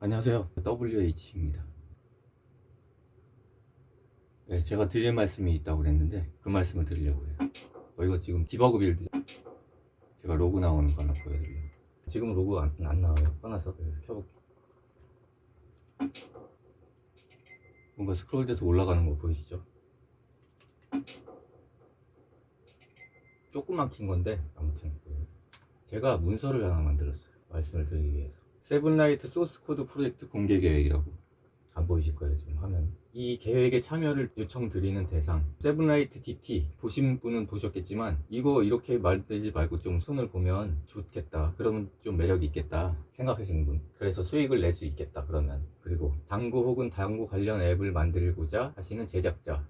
안녕하세요. WH입니다. 네, 제가 드릴 말씀이 있다고 그랬는데 그 말씀을 드리려고 해요. 이거 지금 디버그 빌드 제가 로고 나오는 거 하나 보여드리려고. 지금 로고 안 나와요. 꺼놔서 켜볼게요. 뭔가 스크롤돼서 올라가는 거 보이시죠? 조금만 킨 건데 아무튼 제가 문서를 하나 만들었어요. 말씀을 드리기 위해서. 세븐라이트 소스 코드 프로젝트 공개 계획이라고. 안 보이실 거예요 지금 화면. 이 계획에 참여를 요청드리는 대상 세븐라이트 DT 보신 분은 보셨겠지만 이거 이렇게 만들지 말고 좀 손을 보면 좋겠다, 그러면 좀 매력이 있겠다 생각하시는 분, 그래서 수익을 낼 수 있겠다 그러면, 그리고 당구 혹은 당구 관련 앱을 만들고자 하시는 제작자,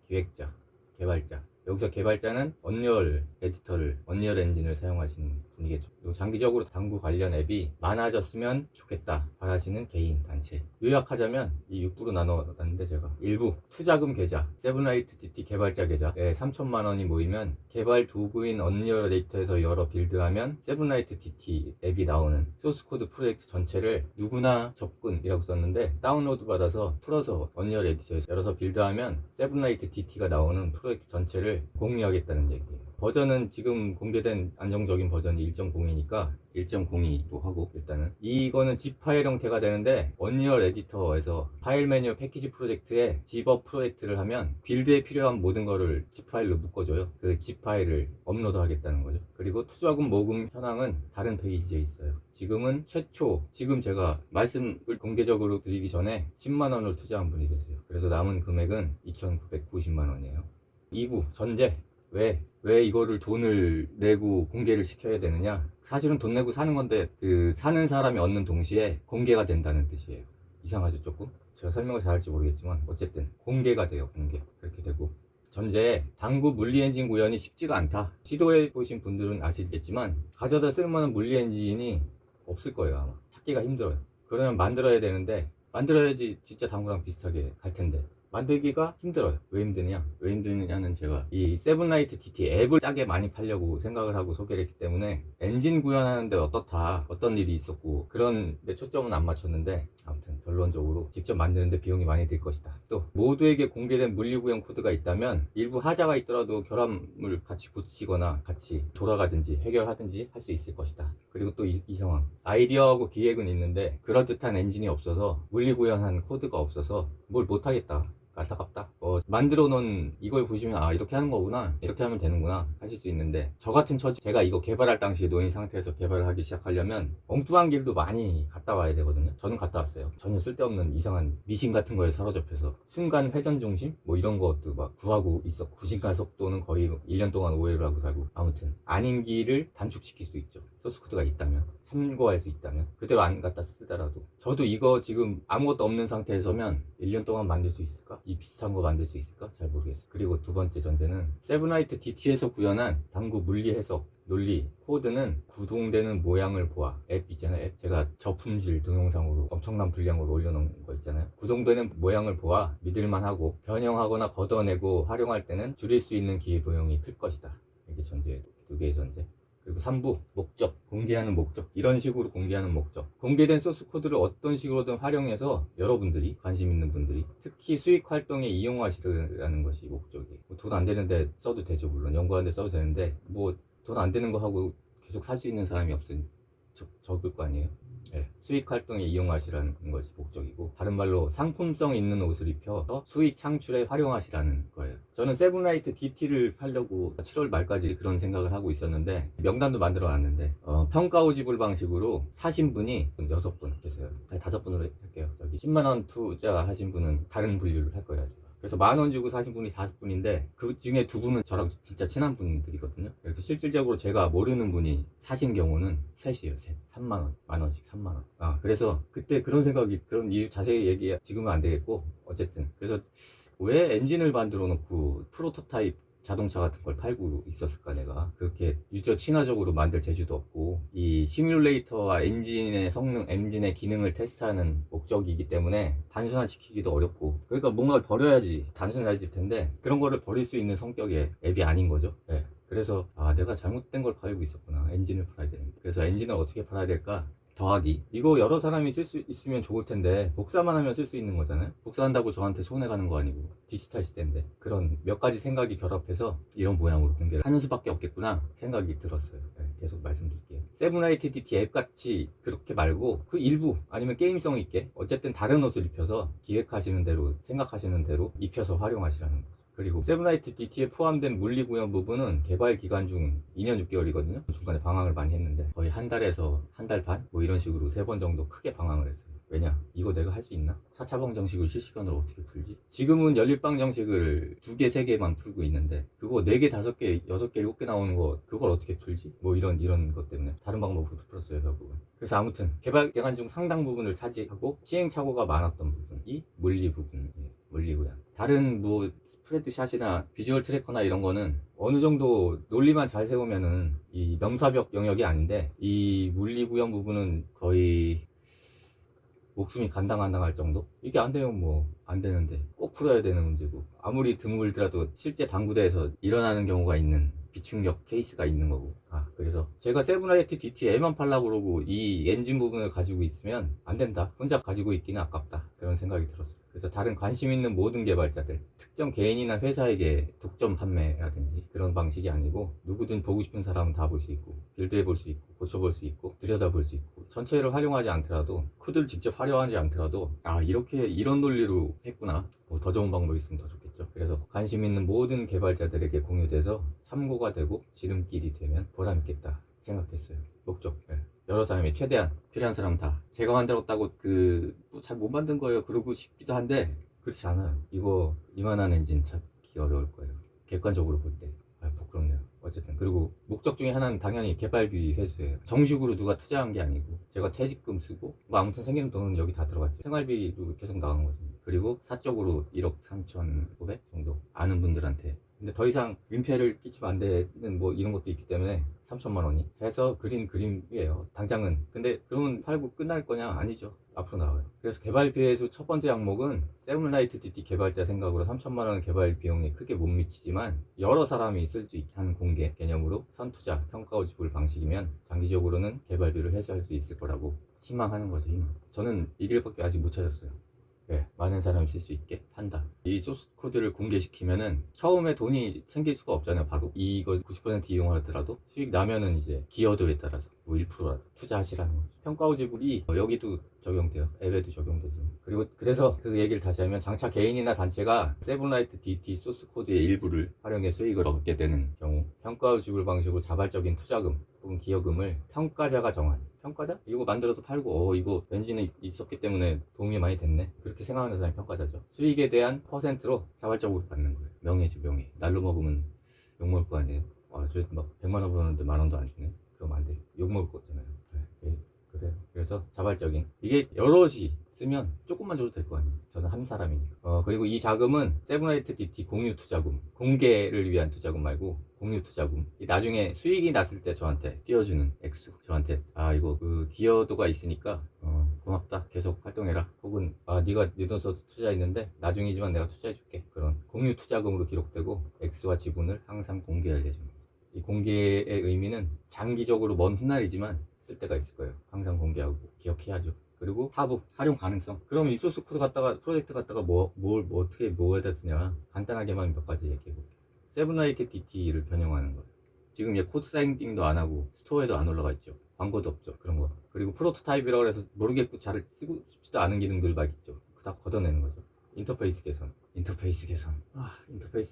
기획자, 개발자, 여기서 개발자는 언리얼 에디터를, 언리얼 엔진을 사용하시는 분이겠죠. 그리고 장기적으로 당구 관련 앱이 많아졌으면 좋겠다 바라시는 개인, 단체. 요약하자면 이 6부로 나눠놨는데, 제가 일부 투자금 계좌, 세븐라이트 DT 개발자 계좌에 3천만 원이 모이면 개발 도구인 언리얼 에디터에서 열어 빌드하면 세븐라이트 DT 앱이 나오는 소스코드 프로젝트 전체를 누구나 접근이라고 썼는데, 다운로드 받아서 풀어서 언리얼 에디터에서 열어서 빌드하면 세븐라이트 DT가 나오는 프로젝트 전체를 공유하겠다는 얘기예요. 버전은 지금 공개된 안정적인 버전이 1.0이니까 1.02로 하고, 일단은 이거는 zip 파일 형태가 되는데, 언리얼 에디터에서 파일 메뉴 패키지 프로젝트에 zip 프로젝트를 하면 빌드에 필요한 모든 거를 zip 파일로 묶어줘요. 그 zip 파일을 업로드 하겠다는 거죠. 그리고 투자금 모금 현황은 다른 페이지에 있어요. 지금은 최초, 지금 제가 말씀을 공개적으로 드리기 전에 10만 원을 투자한 분이 계세요. 그래서 남은 금액은 2,990만 원이에요. 2부 전제. 왜 이거를 돈을 내고 공개를 시켜야 되느냐? 사실은 돈 내고 사는 건데, 그 사는 사람이 얻는 동시에 공개가 된다는 뜻이에요. 이상하죠 조금? 제가 설명을 잘할지 모르겠지만 어쨌든 공개가 돼요. 공개. 그렇게 되고, 전제, 당구 물리 엔진 구현이 쉽지가 않다. 시도해 보신 분들은 아시겠지만 가져다 쓸만한 물리 엔진이 없을 거예요. 아마 찾기가 힘들어요. 그러면 만들어야 되는데, 만들어야지 진짜 당구랑 비슷하게 갈 텐데 만들기가 힘들어요. 왜 힘드냐? 왜 힘드냐는, 제가 이 세븐라이트 DT 앱을 싸게 많이 팔려고 생각을 하고 소개를 했기 때문에 엔진 구현하는데 어떻다, 어떤 일이 있었고 그런 데 초점은 안 맞췄는데, 아무튼 결론적으로 직접 만드는데 비용이 많이 들 것이다. 또 모두에게 공개된 물리 구현 코드가 있다면 일부 하자가 있더라도 결함을 같이 고치거나 같이 돌아가든지 해결하든지 할 수 있을 것이다. 그리고 또 이 상황, 아이디어하고 기획은 있는데 그럴듯한 엔진이 없어서, 물리 구현한 코드가 없어서 뭘 못하겠다, 안타깝다. 만들어 놓은 이걸 보시면 이렇게 하는 거구나, 이렇게 하면 되는구나 하실 수 있는데, 저 같은 처지, 제가 이거 개발할 당시에 놓인 상태에서 개발을 하기 시작하려면 엉뚱한 길도 많이 갔다 와야 되거든요. 저는 갔다 왔어요. 전혀 쓸데없는 이상한 미신 같은 거에 사로잡혀서 순간 회전 중심 뭐 이런 것도 막 구하고 있었고, 구신간 속도는 거의 1년 동안 오해를 하고 살고, 아무튼 아닌 길을 단축시킬 수 있죠. 소스코드가 있다면, 참고할 수 있다면. 그대로 안 갖다 쓰더라도, 저도 이거 지금 아무것도 없는 상태에서면 1년 동안 만들 수 있을까? 이 비슷한 거 만들 수 있을까? 잘 모르겠어요. 그리고 두 번째 전제는, 세븐라이트 DT에서 구현한 당구 물리 해석 논리 코드는 구동되는 모양을 보아, 앱 있잖아요. 앱 제가 저품질 동영상으로 엄청난 분량으로 올려놓은 거 있잖아요. 구동되는 모양을 보아 믿을만하고, 변형하거나 걷어내고 활용할 때는 줄일 수 있는 기회부용이 클 것이다. 이게 전제, 두 개의 전제. 그리고 3부 목적, 공개하는 목적. 이런 식으로 공개하는 목적, 공개된 소스 코드를 어떤 식으로든 활용해서 여러분들이, 관심 있는 분들이 특히 수익 활동에 이용하시라는 것이 목적이에요. 돈 안 되는데 써도 되죠. 물론 연구하는데 써도 되는데, 뭐 돈 안 되는 거 하고 계속 살 수 있는 사람이 없으니 적을 거 아니에요. 네, 수익 활동에 이용하시라는 것이 목적이고, 다른 말로 상품성 있는 옷을 입혀서 수익 창출에 활용하시라는 거예요. 저는 세븐라이트 DT를 팔려고 7월 말까지 그런 생각을 하고 있었는데, 명단도 만들어 놨는데, 평가 오지불 방식으로 사신 분이 6분 계세요. 아니, 5분으로 할게요. 저기 10만원 투자 하신 분은 다른 분류를 할 거예요. 그래서 10,000원 주고 사신 분이 5분인데, 그 중에 2분은 저랑 진짜 친한 분들이거든요. 그래서 실질적으로 제가 모르는 분이 사신 경우는 셋이에요. 셋. 3만원, 만원씩 3만원. 그래서 그때 그런 생각이, 그런 이유 자세히 얘기 지금은 안 되겠고, 어쨌든 그래서 왜 엔진을 만들어 놓고 프로토타입 자동차 같은 걸 팔고 있었을까? 내가 그렇게 유저 친화적으로 만들 재주도 없고, 이 시뮬레이터와 엔진의 성능, 엔진의 기능을 테스트하는 목적이기 때문에 단순화시키기도 어렵고, 그러니까 뭔가를 버려야지 단순해질 텐데, 그런 거를 버릴 수 있는 성격의 앱이 아닌 거죠. 네. 그래서 내가 잘못된 걸 팔고 있었구나, 엔진을 팔아야 되는데. 그래서 엔진을 어떻게 팔아야 될까 더하기. 이거 여러 사람이 쓸 수 있으면 좋을 텐데 복사만 하면 쓸 수 있는 거잖아요. 복사한다고 저한테 손해 가는 거 아니고 디지털 시대인데. 그런 몇 가지 생각이 결합해서 이런 모양으로 공개를 하는 수밖에 없겠구나 생각이 들었어요. 네, 계속 말씀드릴게요. 세븐라이트 DT 앱 같이 그렇게 말고 그 일부 아니면 게임성 있게 어쨌든 다른 옷을 입혀서 기획하시는 대로 생각하시는 대로 입혀서 활용하시라는 거죠. 그리고 세븐라이트 DT에 포함된 물리구현 부분은 개발 기간 중 2년 6개월이거든요. 중간에 방황을 많이 했는데 거의 한 달에서 한 달 반? 뭐 이런 식으로 3번 정도 크게 방황을 했어요. 왜냐? 이거 내가 할 수 있나? 4차방 정식을 실시간으로 어떻게 풀지? 지금은 연립방 정식을 2개, 3개만 풀고 있는데 그거 4개, 5개, 6개, 7개 나오는 거 그걸 어떻게 풀지? 뭐 이런 것 때문에 다른 방법으로 풀었어요, 결국은. 그래서 아무튼 개발 기간 중 상당 부분을 차지하고 시행착오가 많았던 부분이 물리 부분이에요. 물리구현. 다른 뭐 스프레드샷이나 비주얼 트래커나 이런 거는 어느 정도 논리만 잘 세우면은 이 넘사벽 영역이 아닌데 이 물리구현 부분은 거의 목숨이 간당간당할 정도? 이게 안 되면 뭐 안 되는데 꼭 풀어야 되는 문제고 아무리 드물더라도 실제 당구대에서 일어나는 경우가 있는 비충격 케이스가 있는 거고. 그래서 제가 세븐라이트 DT L만 팔라고 그러고 이 엔진 부분을 가지고 있으면 안 된다. 혼자 가지고 있기는 아깝다. 그런 생각이 들었어요. 그래서 다른 관심 있는 모든 개발자들, 특정 개인이나 회사에게 독점 판매라든지 그런 방식이 아니고 누구든 보고 싶은 사람은 다 볼 수 있고 빌드해 볼 수 있고 고쳐볼 수 있고 들여다볼 수 있고 전체를 활용하지 않더라도 코드를 직접 활용하지 않더라도 이렇게 이런 논리로 했구나. 뭐 더 좋은 방법이 있으면 더 좋겠죠. 그래서 관심 있는 모든 개발자들에게 공유돼서 참고가 되고 지름길이 되면 보람있겠다 생각했어요. 목적. 여러 사람이 최대한 필요한 사람 다 제가 만들었다고 잘 못 만든 거예요 그러고 싶기도 한데 그렇지 않아요. 이거 이만한 엔진 찾기 어려울 거예요. 객관적으로 볼 때. 부끄럽네요. 어쨌든 그리고 목적 중에 하나는 당연히 개발비 회수예요. 정식으로 누가 투자한 게 아니고 제가 퇴직금 쓰고 뭐 아무튼 생기는 돈은 여기 다 들어갔죠. 생활비로 계속 나간 거죠. 그리고 사적으로 1억 3,500 정도 아는 분들한테. 근데 더 이상 민폐를 끼치면 안 되는 뭐 이런 것도 있기 때문에 3천만 원이 해서 그린 그림이에요. 당장은. 근데 그러면 팔고 끝날 거냐? 아니죠. 앞으로 나와요. 그래서 개발비 회수 첫 번째 항목은 세븐라이트 DT 개발자 생각으로 3천만 원 개발 비용이 크게 못 미치지만 여러 사람이 쓸 수 있게 하는 공개 개념으로 선투자, 평가 후 지불 방식이면 장기적으로는 개발비를 회수할 수 있을 거라고 희망하는 거죠. 희망. 저는 이 길밖에 아직 못 찾았어요. 많은 사람이 쓸 수 있게 한다. 이 소스 코드를 공개시키면은 처음에 돈이 생길 수가 없잖아요. 바로 이거 90% 이용하더라도 수익 나면은 이제 기여도에 따라서 뭐 1%라도 투자하시라는 거죠. 평가 후 지불이 여기도 적용돼요. 앱에도 적용되죠. 그리고 그래서 그 얘기를 다시 하면 장차 개인이나 단체가 세븐라이트 DT 소스 코드의 일부를 활용해 수익을 얻게 되는 경우 평가 후 지불 방식으로 자발적인 투자금 혹은 기여금을 평가자가 정한 평가자? 이거 만들어서 팔고 이거 엔진이 있었기 때문에 도움이 많이 됐네 그렇게 생각하는 사람이 평가자죠. 수익에 대한 퍼센트로 자발적으로 받는 거예요. 명예죠, 명예. 날로 먹으면 욕먹을 거 아니에요. 저희 막 100만 원 벌었는데 만 원도 안 주네. 그러면 안 돼. 욕먹을 거잖아요. 그래요. 그래서 자발적인 이게 여럿이 쓰면 조금만 줘도 될 거 아니에요. 저는 한 사람이니까. 그리고 이 자금은 세븐라이트 DT 공유 투자금, 공개를 위한 투자금 말고 공유 투자금. 나중에 수익이 났을 때 저한테 띄워주는 액수. 저한테 이거 그 기여도가 있으니까 고맙다. 계속 활동해라. 혹은 네가 네 돈 써서 투자했는데 나중이지만 내가 투자해줄게. 그런 공유 투자금으로 기록되고 액수와 지분을 항상 공개할 예정입니다. 이 공개의 의미는 장기적으로 먼 훗날이지만 쓸 때가 있을 거예요. 항상 공개하고 기억해야죠. 그리고 하부 활용 가능성. 그럼 이 소스 코드 갖다가 프로젝트 갖다가 어떻게 뭐에다 쓰냐. 간단하게만 몇 가지 얘기해 볼게요. 세븐라이트 DT를 변형하는 거예요. 지금 얘 코드 사이팅도 안 하고 스토어에도 안 올라가 있죠. 광고도 없죠. 그런 거. 그리고 프로토타입이라고 해서 모르겠고 잘 쓰고 싶지도 않은 기능들 막 있죠. 다 걷어내는 거죠. 인터페이스 개선.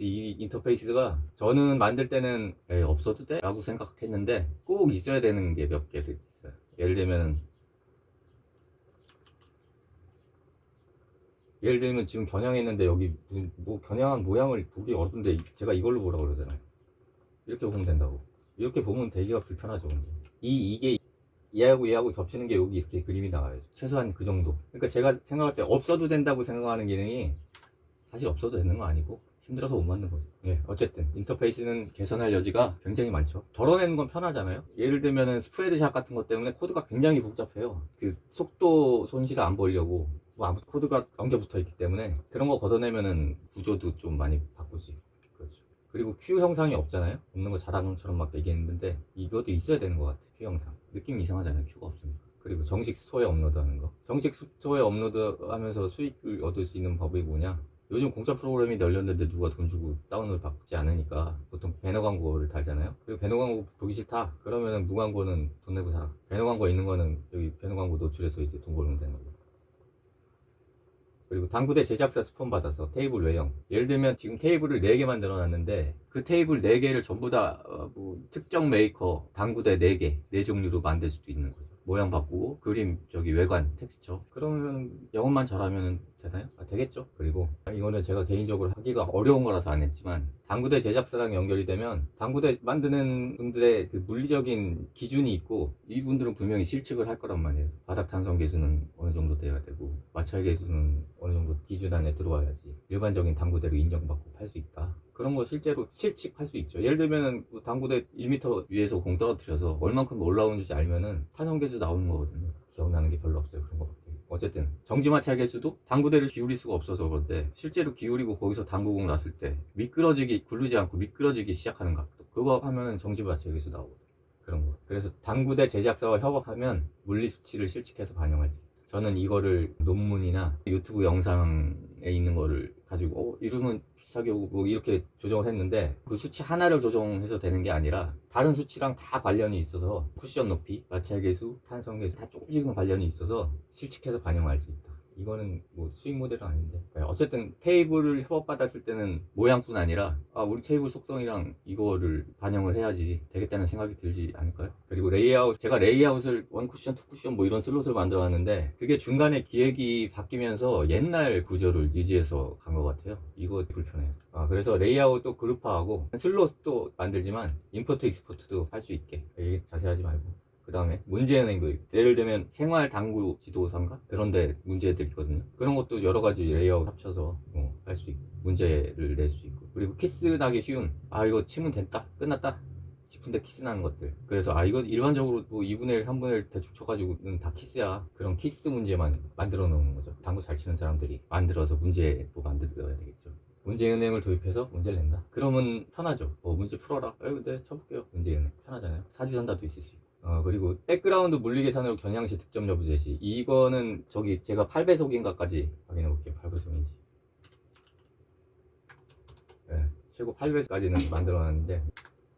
이 인터페이스가 저는 만들 때는 없어도 돼? 라고 생각했는데 꼭 있어야 되는 게 몇 개들 있어요. 예를 들면 지금 겨냥했는데 여기 뭐 겨냥한 모양을 보기 어려운데 제가 이걸로 보라고 그러잖아요. 이렇게 보면 된다고. 이렇게 보면 되기가 불편하죠. 근데 이게 얘하고 겹치는 게 여기 이렇게 그림이 나와요. 최소한 그 정도. 그러니까 제가 생각할 때 없어도 된다고 생각하는 기능이 사실 없어도 되는 거 아니고 힘들어서 못 만든 거죠. 어쨌든 인터페이스는 개선할 여지가 굉장히 많죠. 덜어내는 건 편하잖아요. 예를 들면은 스프레드샷 같은 것 때문에 코드가 굉장히 복잡해요. 그 속도 손실을 안 보려고 뭐 아무 코드가 엉겨 붙어 있기 때문에 그런 거 걷어내면은 구조도 좀 많이 바꿀 수 있고 그렇죠. 그리고 큐 형상이 없잖아요. 없는 거 자랑처럼 막 얘기했는데 이것도 있어야 되는 것 같아. 큐 형상 느낌이 이상하잖아요. 큐가 없으니까. 그리고 정식 스토어에 업로드하는 거. 정식 스토어에 업로드하면서 수익을 얻을 수 있는 방법이 뭐냐? 요즘 공짜 프로그램이 널렸는데 누가 돈 주고 다운을 받지 않으니까 보통 배너 광고를 달잖아요. 그리고 배너 광고 보기 싫다. 그러면은 무광고는 돈 내고 살아. 배너 광고 있는 거는 여기 배너 광고 노출해서 이제 돈 벌면 되는 거고. 그리고 당구대 제작사 스폰 받아서 테이블 외형. 예를 들면 지금 테이블을 4개 만들어 놨는데 그 테이블 4개를 전부 다 뭐 특정 메이커 당구대 4개, 4종류로 만들 수도 있는 거죠. 모양 바꾸고 그림 저기 외관 텍스처. 그러면 영업만 잘하면 되나요? 되겠죠. 그리고 이거는 제가 개인적으로 하기가 어려운 거라서 안 했지만 당구대 제작사랑 연결이 되면 당구대 만드는 분들의 그 물리적인 기준이 있고 이분들은 분명히 실측을 할 거란 말이에요. 바닥 탄성 계수는 어느 정도 돼야 되고 마찰 계수는 어느 정도 기준 안에 들어와야지 일반적인 당구대로 인정받고 팔 수 있다. 그런 거 실제로 실측할 수 있죠. 예를 들면은 뭐 당구대 1m 위에서 공 떨어뜨려서 얼만큼 올라오는지 알면은 탄성 계수 나오는 거거든요. 기억나는 게 별로 없어요. 그런 거밖에. 어쨌든 정지마찰 계수도 당구대를 기울일 수가 없어서 그런데 실제로 기울이고 거기서 당구공 놨을 때 미끄러지기 굴르지 않고 미끄러지기 시작하는 각도 그거 하면은 정지마찰 계수 나오거든. 그런 거. 그래서 당구대 제작사와 협업하면 물리 수치를 실측해서 반영할 수 있다. 저는 이거를 논문이나 유튜브 영상에 있는 거를 가지고 이러면 비슷하게 오고 뭐 이렇게 조정을 했는데 그 수치 하나를 조정해서 되는 게 아니라 다른 수치랑 다 관련이 있어서 쿠션 높이, 마찰 계수, 탄성 계수 다 조금씩은 관련이 있어서 실측해서 반영할 수 있다. 이거는 뭐 수익 모델은 아닌데 어쨌든 테이블을 협업받았을 때는 모양뿐 아니라 우리 테이블 속성이랑 이거를 반영을 해야지 되겠다는 생각이 들지 않을까요? 그리고 레이아웃 제가 레이아웃을 1쿠션, 2쿠션 뭐 이런 슬롯을 만들어 놨는데 그게 중간에 기획이 바뀌면서 옛날 구조를 유지해서 간 것 같아요. 이거 불편해요. 그래서 레이아웃도 그룹화하고 슬롯도 만들지만 임포트 익스포트도 할 수 있게 얘기 자세하지 말고 그 다음에 문제은행도 있고 예를 들면 생활 당구 지도사인가? 그런데 문제들이 있거든요. 그런 것도 여러 가지 레이아웃 합쳐서 할 수 있고 문제를 낼 수 있고 그리고 키스 나기 쉬운 이거 치면 됐다 끝났다 싶은데 키스 나는 것들 그래서 이거 일반적으로 뭐 2분의 1, 3분의 1 대충 쳐가지고는 다 키스야 그런 키스 문제만 만들어 놓는 거죠. 당구 잘 치는 사람들이 만들어서 문제 또 만들어야 되겠죠. 문제은행을 도입해서 문제를 낸다? 그러면 편하죠. 문제 풀어라. 네, 쳐볼게요. 문제은행. 편하잖아요. 사지선다도 있을 수 있고. 그리고 백그라운드 물리 계산으로 겨냥시 득점 여부 제시. 이거는 저기 제가 8배속인가까지 확인해 볼게요. 8배속인지. 네, 최고 8배속까지는 만들어 놨는데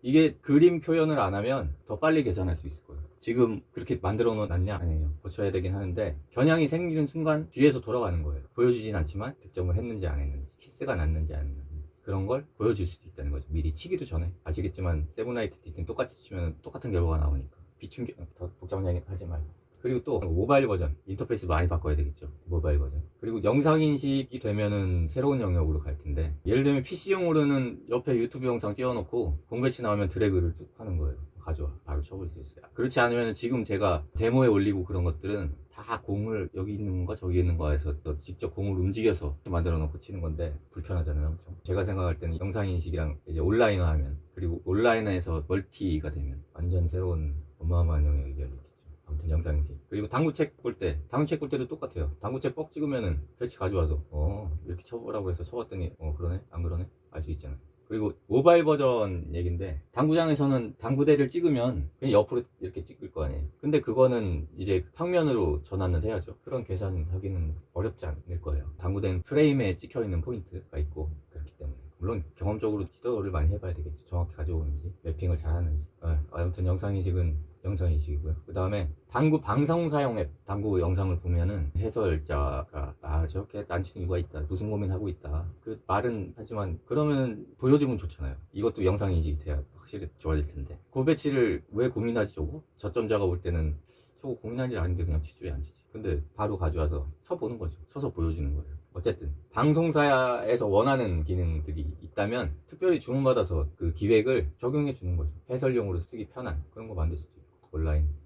이게 그림 표현을 안 하면 더 빨리 계산할 수 있을 거예요. 지금 그렇게 만들어 놨냐? 아니에요. 고쳐야 되긴 하는데 겨냥이 생기는 순간 뒤에서 돌아가는 거예요. 보여주진 않지만 득점을 했는지 안 했는지 키스가 났는지 안 났는지 그런 걸 보여줄 수도 있다는 거죠. 미리 치기도 전에. 아시겠지만 세븐라이트 디팅 똑같이 치면 똑같은 결과가 나오니까 비춘 더 복잡한 얘기 하지 말고. 그리고 또 모바일 버전 인터페이스 많이 바꿔야 되겠죠. 모바일 버전. 그리고 영상 인식이 되면은 새로운 영역으로 갈 텐데 예를 들면 PC용으로는 옆에 유튜브 영상 띄워놓고 공배치 나오면 드래그를 쭉 하는 거예요. 가져와 바로 쳐볼 수 있어요. 그렇지 않으면 지금 제가 데모에 올리고 그런 것들은 다 공을 여기 있는 건가 저기 있는 거야 해서 또 직접 공을 움직여서 만들어 놓고 치는 건데 불편하잖아요. 엄청. 제가 생각할 때는 영상 인식이랑 이제 온라인화 하면 그리고 온라인에서 멀티가 되면 완전 새로운 어마어마한 영역이 열리겠죠. 아무튼 영상 인식. 그리고 당구책 볼 때도 똑같아요. 당구책 뻑 찍으면은 펼치 가져와서 이렇게 쳐보라고 해서 쳐봤더니 그러네 안 그러네 알 수 있잖아요. 그리고 모바일 버전 얘긴데 당구장에서는 당구대를 찍으면 그냥 옆으로 이렇게 찍을 거 아니에요. 근데 그거는 이제 평면으로 전환을 해야죠. 그런 계산하기는 어렵지 않을 거예요. 당구대는 프레임에 찍혀있는 포인트가 있고 그렇기 때문에 물론 경험적으로 지도를 많이 해봐야 되겠죠. 정확히 가져오는지 매핑을 잘하는지. 아무튼 영상인식은 영상인식이고요. 그 다음에 당구 방송사용 앱 당구 영상을 보면은 해설자가 저렇게 안 치는 이유가 있다 무슨 고민하고 있다 그 말은 하지만 그러면 보여주면 좋잖아요. 이것도 영상인식이 돼야 확실히 좋아질 텐데 그 배치를 왜 고민하지 저점자가 올 때는 저거 고민할 일 아닌데 그냥 치지 왜 안 치지 근데 바로 가져와서 쳐보는 거죠. 쳐서 보여주는 거예요. 어쨌든 방송사에서 원하는 기능들이 있다면 특별히 주문받아서 그 기획을 적용해 주는 거죠. 해설용으로 쓰기 편한 그런 거 만들 수도 있고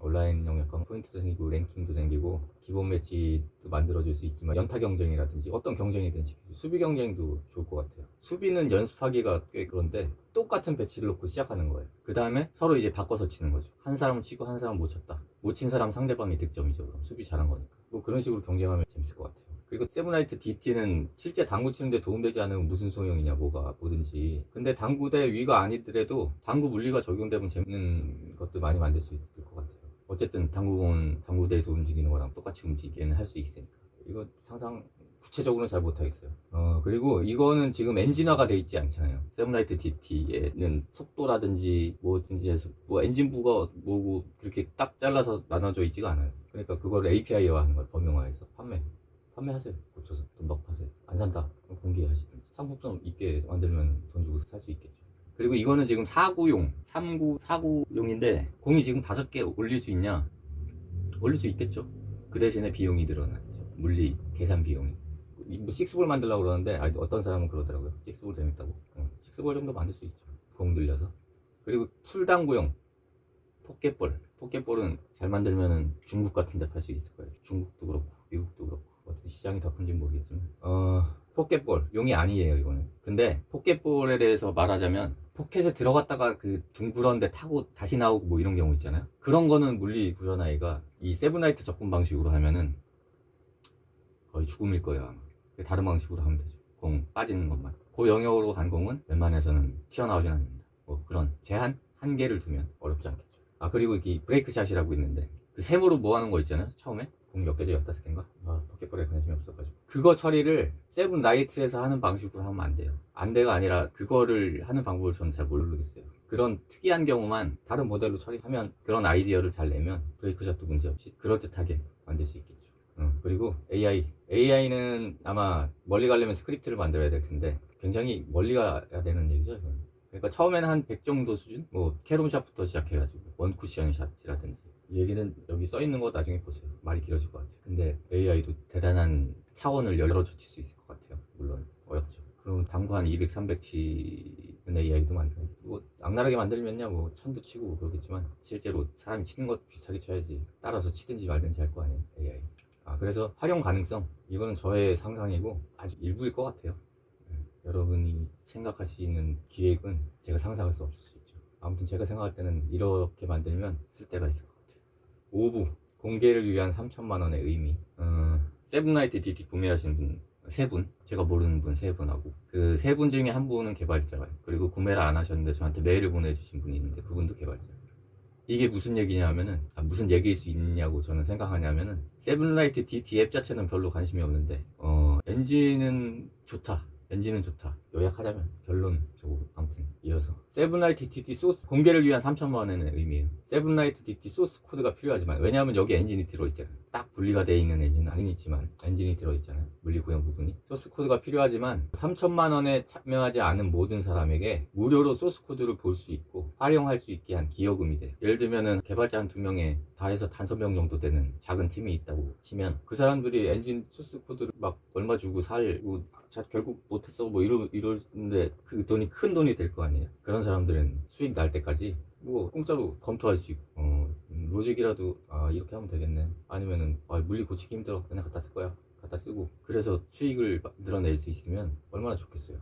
온라인 영역과 포인트도 생기고 랭킹도 생기고 기본 매치도 만들어줄 수 있지만 연타 경쟁이라든지 어떤 경쟁이든지 수비 경쟁도 좋을 것 같아요. 수비는 연습하기가 꽤 그런데 똑같은 배치를 놓고 시작하는 거예요. 그 다음에 서로 이제 바꿔서 치는 거죠. 한 사람은 치고 한 사람은 못 쳤다. 못 친 사람 상대방이 득점이죠. 그럼 수비 잘한 거니까. 뭐 그런 식으로 경쟁하면 재밌을 것 같아요. 그리고 세븐라이트 DT는 실제 당구 치는데 도움되지 않으면 무슨 소용이냐 뭐든지 근데 당구대 위가 아니더라도 당구 물리가 적용되면 재밌는 것도 많이 만들 수 있을 것 같아요. 어쨌든 당구공은 당구대에서 움직이는 거랑 똑같이 움직이는 할 수 있으니까 이거 상상 구체적으로는 잘 못하겠어요. 그리고 이거는 지금 엔진화가 돼 있지 않잖아요. 세븐라이트 DT에는 속도라든지 뭐든지 해서 뭐 엔진부가 뭐고 그렇게 딱 잘라서 나눠져 있지가 않아요. 그러니까 그걸 API화 하는 거예요. 범용화해서 판매하세요. 고쳐서 돈 받고 파세요. 안 산다 그럼 공개하시든지 상품성 있게 만들면 돈 주고 살 수 있겠죠. 그리고 이거는 지금 4구용인데 공이 지금 5개 올릴 수 있냐? 올릴 수 있겠죠. 그 대신에 비용이 늘어나겠죠. 물리 계산 비용이. 뭐 식스볼 만들려고 그러는데 어떤 사람은 그러더라고요. 식스볼 재밌다고. 식스볼 정도 만들 수 있죠. 공 늘려서. 그리고 풀당구용 포켓볼은 잘 만들면은 중국 같은 데 팔 수 있을 거예요. 중국도 그렇고 미국도 그렇고 어떤 시장이 더 큰지는 모르겠지만 포켓볼 용이 아니에요 이거는. 근데 포켓볼에 대해서 말하자면 포켓에 들어갔다가 그 둥그런 데 타고 다시 나오고 뭐 이런 경우 있잖아요. 그런 거는 물리 구현아이가 이 세븐라이트 접근 방식으로 하면은 거의 죽음일 거예요 아마. 다른 방식으로 하면 되죠. 공 빠지는 것만. 그 영역으로 간 공은 웬만해서는 튀어나오진 않는다. 뭐 그런 제한 한계를 두면 어렵지 않겠죠. 그리고 이 브레이크샷이라고 있는데 그 세모로 뭐 하는 거 있잖아요. 처음에 공 몇 개죠? 15개인가? 포켓볼에 관심이 없어가지고 그거 처리를 세븐라이트에서 하는 방식으로 하면 안 돼요. 안 돼가 아니라 그거를 하는 방법을 저는 잘 모르겠어요. 그런 특이한 경우만 다른 모델로 처리하면 그런 아이디어를 잘 내면 브레이크샷도 문제없이 그럴듯하게 만들 수 있겠죠. 그리고 AI는 아마 멀리 가려면 스크립트를 만들어야 될 텐데 굉장히 멀리 가야 되는 얘기죠 이건. 그러니까 처음에는 한 100 정도 수준? 뭐 캐롬샷부터 시작해가지고 원쿠션 샷이라든지 이 얘기는 여기 써있는 거 나중에 보세요. 말이 길어질 것 같아요. 근데 AI도 대단한 차원을 열어젖힐 수 있을 것 같아요. 물론 어렵죠. 그럼 당구 한 200, 300 치는 AI도 많고 뭐 악랄하게 만들면야 뭐 1000도 치고 그러겠지만 실제로 사람이 치는 것 비슷하게 쳐야지 따라서 치든지 말든지 할 거 아니에요 AI. 그래서 활용 가능성 이거는 저의 상상이고 아주 일부일 것 같아요. 여러분이 생각하시는 기획은 제가 상상할 수 없을 수 있죠. 아무튼 제가 생각할 때는 이렇게 만들면 쓸데가 있을 것 같아요. 5부 공개를 위한 3천만 원의 의미. 세븐라이트 DT 구매하신 분 3분, 제가 모르는 분 3분하고 그 3분 중에 한 분은 개발자예요. 그리고 구매를 안 하셨는데 저한테 메일을 보내주신 분이 있는데 그분도 개발자예요. 이게 무슨 얘기냐면은 무슨 얘기일 수 있냐고 저는 생각하냐면은 세븐라이트 DT 앱 자체는 별로 관심이 없는데 엔진은 좋다 요약하자면 결론적으로 아무튼 이어서 세븐라이트 DT 소스 공개를 위한 3천만 원의 의미예요. 세븐라이트 DT 소스 코드가 필요하지만 왜냐하면 여기 엔진이 들어있잖아요. 딱 분리가 되어 있는 엔진은 아니지만 엔진이 들어있잖아요. 물리 구현 부분이 소스 코드가 필요하지만 3천만 원에 참여하지 않은 모든 사람에게 무료로 소스 코드를 볼 수 있고 활용할 수 있게 한 기여금이 돼요. 예를 들면은 개발자 한 2명에 다 해서 5명 정도 되는 작은 팀이 있다고 치면 그 사람들이 엔진 소스 코드를 막 얼마 주고 살고 결국 못했어 뭐 이러는데 그 돈이 큰 돈이 될 거 아니에요. 그런 사람들은 수익 날 때까지 뭐 공짜로 검토할 수 있고 로직이라도 이렇게 하면 되겠네 아니면은 물리 고치기 힘들어 그냥 갖다 쓸 거야 갖다 쓰고 그래서 수익을 늘어낼 수 있으면 얼마나 좋겠어요.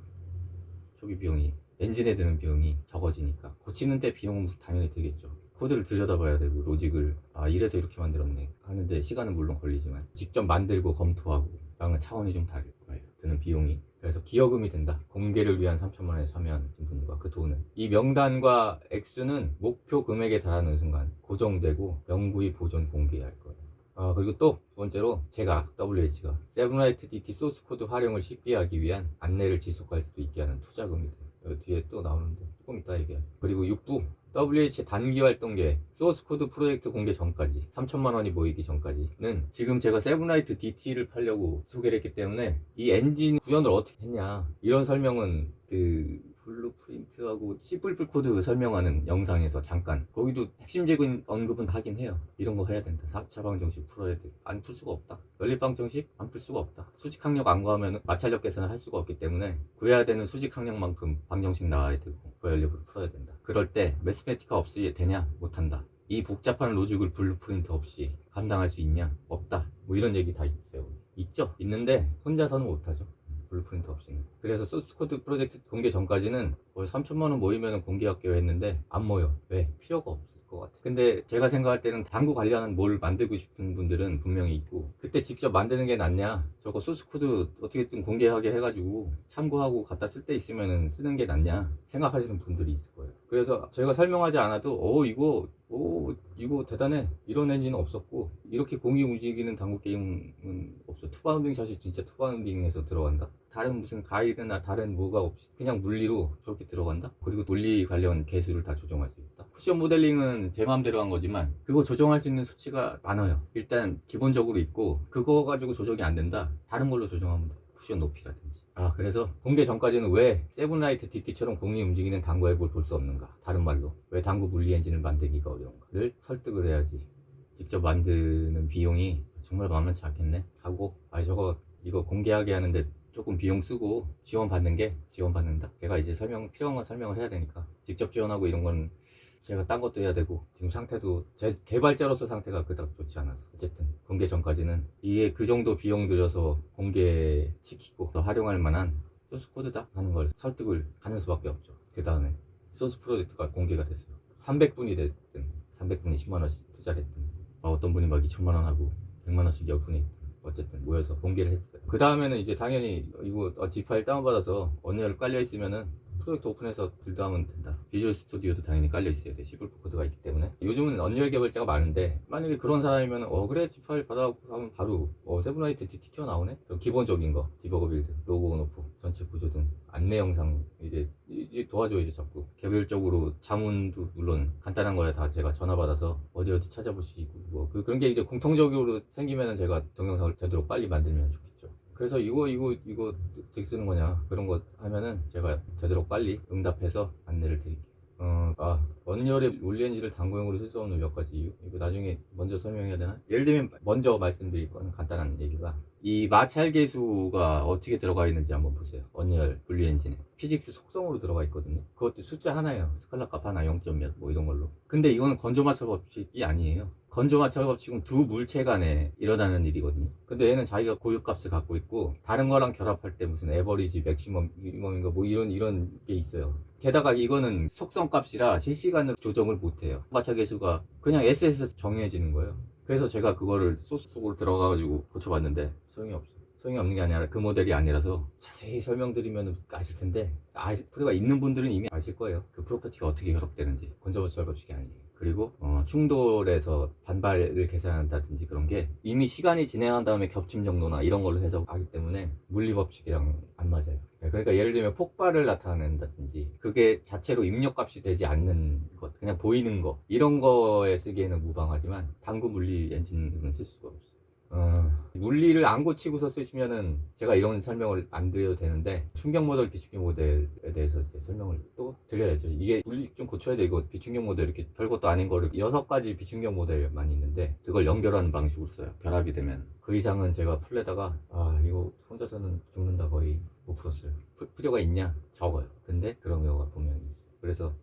초기 비용이 엔진에 드는 비용이 적어지니까 고치는 데 비용은 당연히 들겠죠. 코드를 들여다봐야 되고 로직을 이래서 이렇게 만들었네 하는데 시간은 물론 걸리지만 직접 만들고 검토하고 랑은 차원이 좀 다를 거예요. 드는 비용이. 그래서 기여금이 된다. 공개를 위한 3천만 원에 참여한 분과 그 돈은 이 명단과 액수는 목표 금액에 달하는 순간 고정되고 영구히 보존 공개할 거예요. 그리고 또 두 번째로 제가 WH가 세븐라이트 DT 소스 코드 활용을 쉽게 하기 위한 안내를 지속할 수 있게 하는 투자금이 돼요. 여기 뒤에 또 나오는데 조금 이따 얘기해요. 그리고 6부 WH의 단기 활동 계획 소스 코드 프로젝트 공개 전까지 3천만 원이 모이기 전까지는 지금 제가 세븐라이트 DT를 팔려고 소개를 했기 때문에 이 엔진 구현을 어떻게 했냐 이런 설명은 그 블루프린트하고 C++ 코드 설명하는 영상에서 잠깐 거기도 핵심적인 언급은 하긴 해요. 이런 거 해야 된다. 4차 방정식 풀어야 돼. 안 풀 수가 없다. 연립 방정식 안 풀 수가 없다. 수직 항력 안 구하면 마찰력 계산을 할 수가 없기 때문에 구해야 되는 수직 항력만큼 방정식 나와야 되고 그 연립으로 풀어야 된다. 그럴 때 매스매티카 없이 되냐? 못한다. 이 복잡한 로직을 블루프린트 없이 감당할 수 있냐? 없다. 뭐 이런 얘기 다 있어요. 있죠? 있는데 혼자서는 못하죠. 블루프린트 없이는. 그래서 소스코드 프로젝트 공개 전까지는 거의 3천만 원 모이면 공개할게요 했는데 안 모여. 왜? 필요가 없을 것 같아. 근데 제가 생각할 때는 당구 관련한 뭘 만들고 싶은 분들은 분명히 있고 그때 직접 만드는 게 낫냐 저거 소스코드 어떻게든 공개하게 해가지고 참고하고 갖다 쓸 때 있으면 쓰는 게 낫냐 생각하시는 분들이 있을 거예요. 그래서 제가 설명하지 않아도 이거 이거 대단해. 이런 엔진은 없었고 이렇게 공이 움직이는 당구 게임은 없어. 투바운딩 샷이 진짜 투바운딩에서 들어간다. 다른 무슨 가이드나 다른 뭐가 없이 그냥 물리로 저렇게 들어간다. 그리고 논리 관련 개수를 다 조정할 수 있다. 쿠션 모델링은 제 마음대로 한 거지만 그거 조정할 수 있는 수치가 많아요. 일단 기본적으로 있고 그거 가지고 조정이 안 된다. 다른 걸로 조정하면 돼. 쿠션 높이라든지. 그래서 공개 전까지는 왜 세븐라이트 DT처럼 공이 움직이는 당구 앱을 볼 수 없는가? 다른 말로 왜 당구 물리 엔진을 만들기가 어려운가를 설득을 해야지. 직접 만드는 비용이 정말 만만치 않겠네 하고 저거 이거 공개하게 하는데 조금 비용 쓰고 지원받는다. 제가 이제 필요한 건 설명을 해야 되니까 직접 지원하고 이런 건 제가 딴 것도 해야 되고 지금 상태도 제 개발자로서 상태가 그닥 좋지 않아서 어쨌든 공개 전까지는 이게 그 정도 비용 들여서 공개시키고 더 활용할 만한 소스 코드다 하는 걸 설득을 하는 수밖에 없죠. 그 다음에 소스 프로젝트가 공개가 됐어요. 300분이 됐든 300분이 10만원씩 투자를 했든 어떤 분이 막 2천만원 하고 100만원씩 몇 분이 어쨌든 모여서 공개를 했어요. 그 다음에는 이제 당연히 이거 G 파일 다운받아서 언리얼 깔려 있으면은 프로젝트 오픈해서 빌드하면 된다. 비주얼 스튜디오도 당연히 깔려 있어야 돼. C++ 코드가 있기 때문에. 요즘은 언리얼 개발자가 많은데 만약에 그런 사람이면 그래 G 파일 받아갖고 하면 바로 세븐라이트 DT 튀어나오네. 그럼 기본적인 거 디버거 빌드, 로고 온오프, 전체 구조 등 안내 영상 이제 도와줘. 이제 자꾸 개별적으로 자문도 물론 간단한 거야 다 제가 전화 받아서 어디 찾아볼 수 있고 뭐 그런 게 이제 공통적으로 생기면은 제가 동영상을 되도록 빨리 만들면 좋겠죠. 그래서 이거 어떻게 쓰는 거냐 그런 거 하면은 제가 되도록 빨리 응답해서 안내를 드릴게요. 언리얼의 올리엔진을 당구용으로 쓸 수 없는 몇 가지 이유. 이거 나중에 먼저 설명해야 되나? 예를 들면 먼저 말씀드릴 거는 간단한 얘기가 이 마찰 계수가 어떻게 들어가 있는지 한번 보세요. 언리얼 올리엔진에 피직스 속성으로 들어가 있거든요. 그것도 숫자 하나예요. 스칼라 값 하나 0. 몇 뭐 이런 걸로. 근데 이거는 건조 마찰 법칙이 아니에요. 건조 마찰 법칙은 두 물체 간에 일어나는 일이거든요. 근데 얘는 자기가 고유값을 갖고 있고 다른 거랑 결합할 때 무슨 에버리지, 맥시멈, 미니멈인가 뭐 이런 게 있어요. 게다가 이거는 속성 값이라 실시간으로 조정을 못해요. 마찰 계수가 그냥 SS에서 정해지는 거예요. 그래서 제가 그거를 소스 속으로 들어가가지고 고쳐봤는데 소용이 없어요. 소용이 없는 게 아니라 그 모델이 아니라서 자세히 설명드리면 아실 텐데 프로가 있는 분들은 이미 아실 거예요. 그 프로퍼티가 어떻게 결합되는지. 건조 마찰 법칙이 아니에요. 그리고 충돌에서 반발을 계산한다든지 그런 게 이미 시간이 진행한 다음에 겹침 정도나 이런 걸로 해석하기 때문에 물리 법칙이랑 안 맞아요. 그러니까 예를 들면 폭발을 나타낸다든지 그게 자체로 입력값이 되지 않는 것, 그냥 보이는 거 이런 거에 쓰기에는 무방하지만 당구 물리 엔진으로는 쓸 수가 없어요. 물리를 안 고치고서 쓰시면은 제가 이런 설명을 안 드려도 되는데 충격 모델, 비충격 모델에 대해서 이제 설명을 또 드려야죠. 이게 물리 좀 고쳐야 돼. 이거 비충격 모델 이렇게 별것도 아닌 거를 6가지 비충격 모델만 있는데 그걸 연결하는 방식으로 써요. 결합이 되면 그 이상은 제가 풀려다가 이거 혼자서는 죽는다 거의 못 풀었어요. 풀 필요가 있냐? 적어요. 근데 그런 경우가 분명히 있어요. 그래서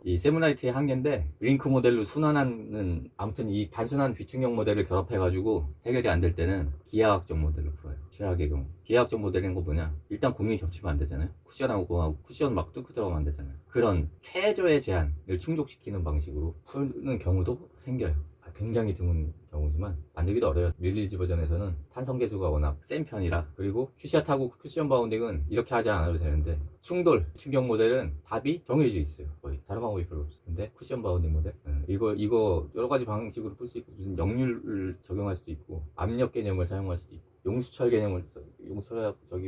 이 세븐라이트의 한계인데 링크 모델로 순환하는 아무튼 이 단순한 비충격 모델을 결합해가지고 해결이 안 될 때는 기하학적 모델로 풀어요. 최악의 경우 기하학적 모델인 거 뭐냐? 일단 공이 겹치면 안 되잖아요. 쿠션하고 공하고 쿠션 막 뚫고 들어가면 안 되잖아요. 그런 최저의 제한을 충족시키는 방식으로 푸는 경우도 생겨요. 굉장히 드문 경우지만 만들기도 어려워요. 릴리즈 버전에서는 탄성 계수가 워낙 센 편이라. 그리고 큐샷하고 쿠션 바운딩은 이렇게 하지 않아도 되는데 충돌, 충격 모델은 답이 정해져 있어요. 거의 다른 방법이 별로 없어요. 근데 쿠션 바운딩 모델 이거 여러 가지 방식으로 풀 수 있고 무슨 역률을 적용할 수도 있고 압력 개념을 사용할 수도 있고 용수철 개념을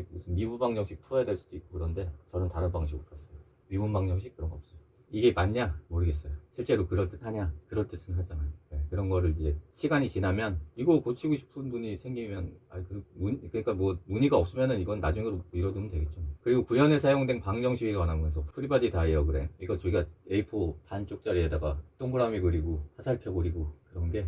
무슨 미분 방정식 풀어야 될 수도 있고 그런데 저는 다른 방식으로 풀었어요. 미분 방정식 그런 거 없어요. 이게 맞냐? 모르겠어요. 실제로 그럴듯하냐? 그럴듯은 하잖아요. 그런 거를 이제 시간이 지나면 이거 고치고 싶은 분이 생기면 그러니까 뭐 문의가 없으면은 이건 나중으로 미뤄두면 되겠죠. 그리고 구현에 사용된 방정식에 관한 문서 프리바디 다이어그램 이거 저희가 A4 반쪽짜리에다가 동그라미 그리고 화살표 그리고 그런 게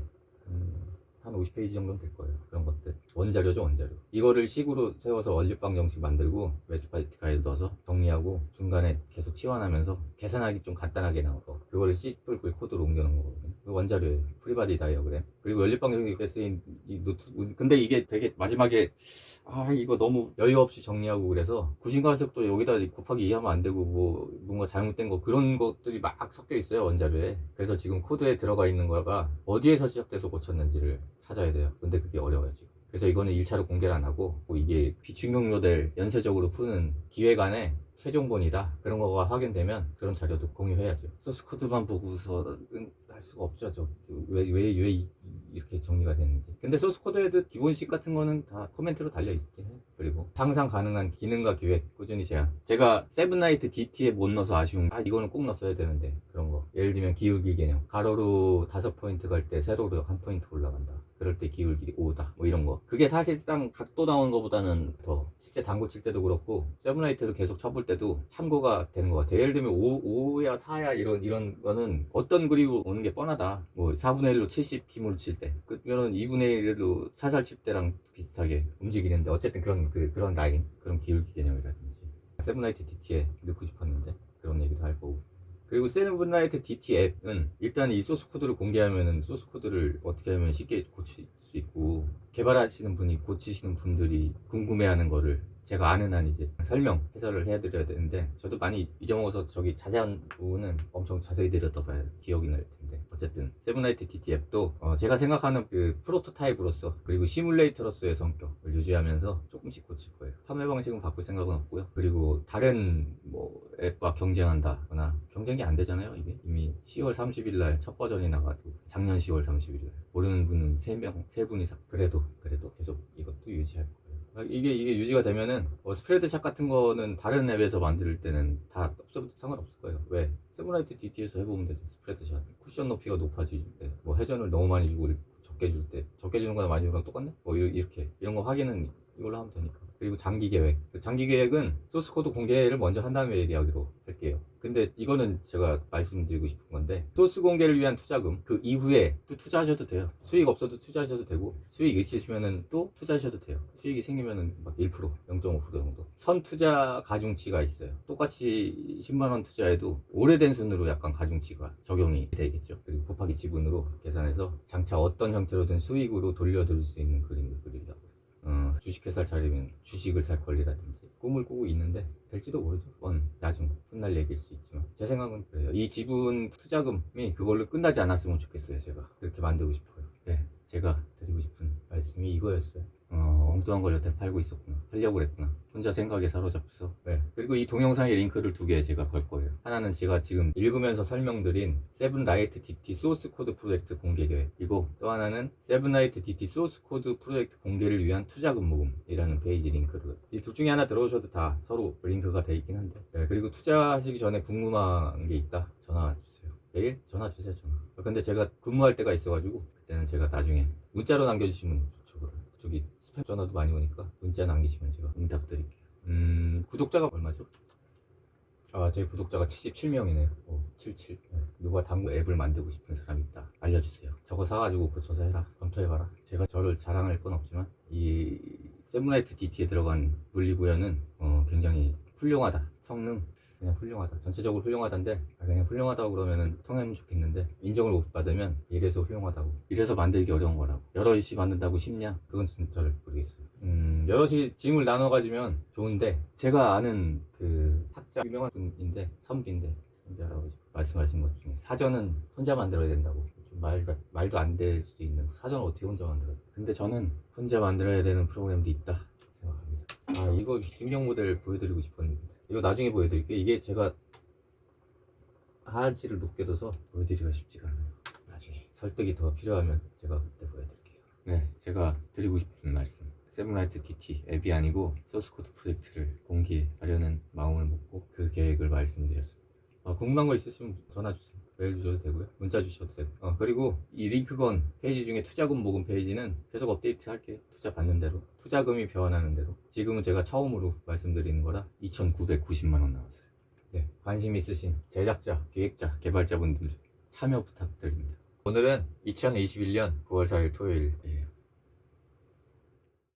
한 50페이지 정도는 될 거예요. 그런 것들 원자료죠. 원자료 이거를 식으로 세워서 원립 방정식 만들고 웨스파이트카에 넣어서 정리하고 중간에 계속 치환하면서 계산하기 좀 간단하게 나오고 그거를 C++ 코드로 옮겨놓은 거거든요. 그 원자료예요. 프리바디 다이어그램 그리고 원립 방정식에 쓰인 이 노트 근데 이게 되게 마지막에 이거 너무 여유 없이 정리하고 그래서 구신가속도 여기다 곱하기 2 하면 안 되고 뭐 뭔가 잘못된 거 그런 것들이 막 섞여 있어요. 원자료에. 그래서 지금 코드에 들어가 있는 거가 어디에서 시작돼서 고쳤는지를 찾아야 돼요. 근데 그게 어려워요 지금. 그래서 이거는 1차로 공개를 안 하고 이게 비충격 모델 연쇄적으로 푸는 기획안에 최종본이다 그런 거가 확인되면 그런 자료도 공유해야죠. 소스 코드만 보고서는 할 수가 없죠. 왜 이렇게 정리가 되는지. 근데 소스 코드에도 기본식 같은 거는 다 코멘트로 달려 있긴 해요. 그리고 상상 가능한 기능과 기획 꾸준히 제한. 제가 세븐나이트 DT에 못 넣어서 아쉬운 이거는 꼭 넣었어야 되는데 그런 거. 예를 들면 기울기 개념. 가로로 5포인트 갈 때 세로로 1포인트 올라간다. 그럴 때 기울기 5다. 뭐 이런 거. 그게 사실상 각도 나오는 것보다는 더 실제 당구 칠 때도 그렇고 세븐나이트로 계속 쳐볼 때도 참고가 되는 것 같아요. 예를 들면 5야 4야 이런 거는 어떤 그리고 오는 게 뻔하다. 뭐 4분의 1로 70 힘으로 칠 때 그러면 2분의 1로 살살 칠 때랑 비슷하게 움직이는데 어쨌든 그런 라인 그런 기울기 개념이라든지 세븐나이트 DT에 넣고 싶었는데 그런 얘기도 할 거고. 그리고 세븐라이트 DT 앱은 일단 이 소스 코드를 공개하면은 소스 코드를 어떻게 하면 쉽게 고칠 수 있고 개발하시는 분이 고치시는 분들이 궁금해하는 거를 제가 아는 한 이제 설명 해설을 해드려야 되는데 저도 많이 잊어먹어서 저기 자세한 부분은 엄청 자세히 들여다봐야 기억이 날 텐데 어쨌든 세븐라이트 DT 앱도 제가 생각하는 그 프로토타입으로서 그리고 시뮬레이터로서의 성격을 유지하면서 조금씩 고칠 거예요. 판매 방식은 바꿀 생각은 없고요. 그리고 다른 뭐 앱과 경쟁한다거나 경쟁이 안 되잖아요. 이게 이미 10월 30일 날 첫 버전이 나가고 작년 10월 30일 날 모르는 분은 3분 이상 그래도 계속 이것도 유지할 거예요. 이게 유지가 되면은 스프레드샷 같은 거는 다른 앱에서 만들 때는 다 없어도 상관없을 거예요. 왜? 세븐라이트 DT에서 해보면 되죠. 스프레드샷 쿠션 높이가 높아질 때 뭐 회전을 너무 많이 주고 적게 줄 때 적게 주는 거나 많이 주는 거랑 똑같네? 뭐 이렇게 이런 거 확인은 이걸로 하면 되니까. 그리고 장기 계획. 장기 계획은 소스 코드 공개를 먼저 한 다음에 이야기로 할게요. 근데 이거는 제가 말씀드리고 싶은 건데 소스 공개를 위한 투자금 그 이후에 또 투자하셔도 돼요. 수익 없어도 투자하셔도 되고 수익 있으시면은 또 투자하셔도 돼요. 수익이 생기면은 막 1%, 0.5% 정도. 선 투자 가중치가 있어요. 똑같이 10만 원 투자해도 오래된 순으로 약간 가중치가 적용이 되겠죠. 그리고 곱하기 지분으로 계산해서 장차 어떤 형태로든 수익으로 돌려드릴 수 있는 그림을 그리려고. 주식회사를 차리면 주식을 살 권리라든지 꿈을 꾸고 있는데 될지도 모르죠. 나중 훗날 얘기일 수 있지만 제 생각은 그래요. 이 지분 투자금이 그걸로 끝나지 않았으면 좋겠어요. 제가 그렇게 만들고 싶어요. 네, 제가 드리고 싶은 말씀이 이거였어요. 엉뚱한 걸 여태 팔고 있었구나. 하려고 그랬구나. 혼자 생각에 사로잡혀서. 네. 그리고 이 동영상에 링크를 2개 제가 걸 거예요. 하나는 제가 지금 읽으면서 설명드린 세븐라이트 DT 소스 코드 프로젝트 공개 계획이고 또 하나는 세븐라이트 DT 소스 코드 프로젝트 공개를 위한 투자금 모금이라는 페이지 링크를 이 둘 중에 하나 들어오셔도 다 서로 링크가 돼 있긴 한데 네. 그리고 투자하시기 전에 궁금한 게 있다 전화 주세요. 내일 전화 주세요. 전화. 근데 제가 근무할 때가 있어가지고 그때는 제가 나중에 문자로 남겨주시면 좋죠. 저기 스팸 전화도 많이 오니까 문자 남기시면 제가 응답 드릴게요. 구독자가 얼마죠? 제 구독자가 77명이네요. 77. 네. 누가 당구 앱을 만들고 싶은 사람이 있다. 알려주세요. 저거 사가지고 고쳐서 해라. 검토해봐라. 제가 저를 자랑할 건 없지만 이 세븐라이트 DT에 들어간 분리구현은 굉장히 훌륭하다. 성능 그냥 훌륭하다. 전체적으로 훌륭하다인데 그냥 훌륭하다고 그러면은 통하면 좋겠는데 인정을 못 받으면 이래서 훌륭하다고 이래서 만들기 어려운 거라고 여럿이 만든다고 쉽냐? 그건 진짜를 모르겠어요. 여럿이 짐을 나눠 가지면 좋은데 제가 아는 그 학자 유명한 분인데 선비 할아버지 말씀하신 것 중에 사전은 혼자 만들어야 된다고 좀 말도 안 될 수도 있는 사전을 어떻게 혼자 만들어요? 근데 저는 혼자 만들어야 되는 프로그램도 있다 생각합니다. 이거 증명 모델 보여드리고 싶었는데 이거 나중에 보여드릴게요. 이게 제가 하한치를 높게 둬서 보여드리기가 쉽지가 않아요. 나중에 설득이 더 필요하면 제가 그때 보여드릴게요. 네, 제가 드리고 싶은 말씀 세븐라이트 DT 앱이 아니고 소스코드 프로젝트를 공개하려는 마음을 먹고 그 계획을 말씀드렸습니다. 궁금한 거 있으시면 전화 주세요. 메일 주셔도 되고요. 문자 주셔도 되고. 그리고 이 링크건 페이지 중에 투자금 모금 페이지는 계속 업데이트 할게요. 투자 받는 대로. 투자금이 변하는 대로. 지금은 제가 처음으로 말씀드리는 거라 2,990만 원 나왔어요. 네, 관심 있으신 제작자, 기획자, 개발자분들 참여 부탁드립니다. 오늘은 2021년 9월 4일 토요일